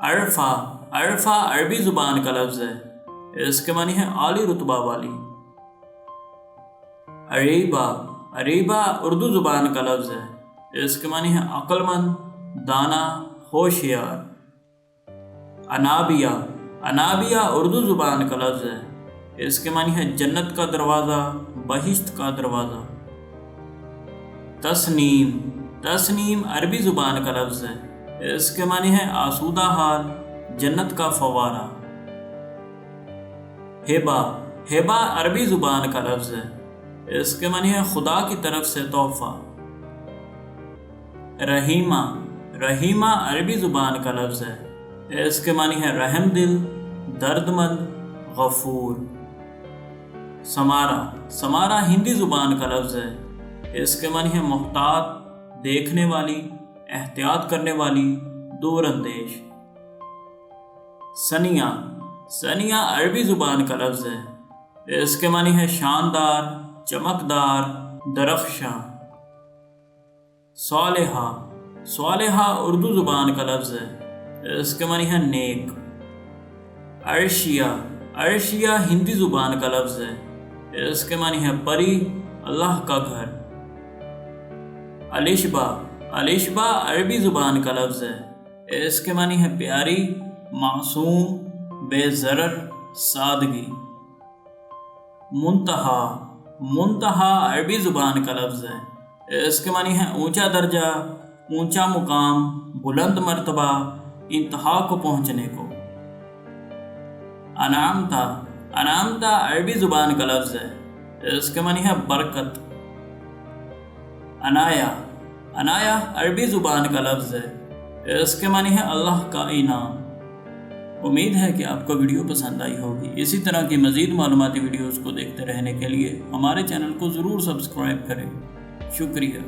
عرفہ، عرفہ عربی زبان کا لفظ ہے، اس کے معنی ہے عالی رتبہ والی۔ اریبہ، اریبہ اردو زبان کا لفظ ہے، اس کے معنی ہے عقل مند، دانا، ہوشیار۔ انابیہ، انابیہ اردو زبان کا لفظ ہے، اس کے معنی ہے جنت کا دروازہ، بہشت کا دروازہ۔ تسنیم، تسنیم عربی زبان کا لفظ ہے، اس کے معنی ہے آسودہ حال، جنت کا فوارہ۔ ہبہ، ہبہ عربی زبان کا لفظ ہے، اس کے معنی ہے خدا کی طرف سے تحفہ۔ رحیمہ، رحیمہ عربی زبان کا لفظ ہے، اس کے معنی ہے رحم دل، درد مند، غفور۔ سمارہ، سمارہ ہندی زبان کا لفظ ہے، اس کے معنی ہے محتاط، دیکھنے والی، احتیاط کرنے والی، دور اندیش۔ ثنیہ، ثنیہ عربی زبان کا لفظ ہے، اس کے معنی ہے شاندار، چمکدار، درخشاں۔ صالحہ، صالحہ اردو زبان کا لفظ ہے، اس کے معنی ہے نیک۔ عرشیہ، عرشیہ ہندی زبان کا لفظ ہے، اس کے معنی ہے پری، اللہ کا گھر۔ الشبہ، الشبہ عربی زبان کا لفظ ہے، اس کے معنی ہے پیاری، معصوم، بے ضرر، سادگی۔ منتہا، منتہا عربی زبان کا لفظ ہے، اس کے معنی ہے اونچا درجہ، اونچا مقام، بلند مرتبہ، انتہا کو پہنچنے کو۔ انعمتا، انعمتا عربی زبان کا لفظ ہے، اس کے معنی ہے برکت۔ عنایہ، عنایہ عربی زبان کا لفظ ہے، اس کے معنی ہے اللہ کا انعام۔ امید ہے کہ آپ کو ویڈیو پسند آئی ہوگی۔ اسی طرح کی مزید معلوماتی ویڈیوز کو دیکھتے رہنے کے لیے ہمارے چینل کو ضرور سبسکرائب کریں۔ شکریہ۔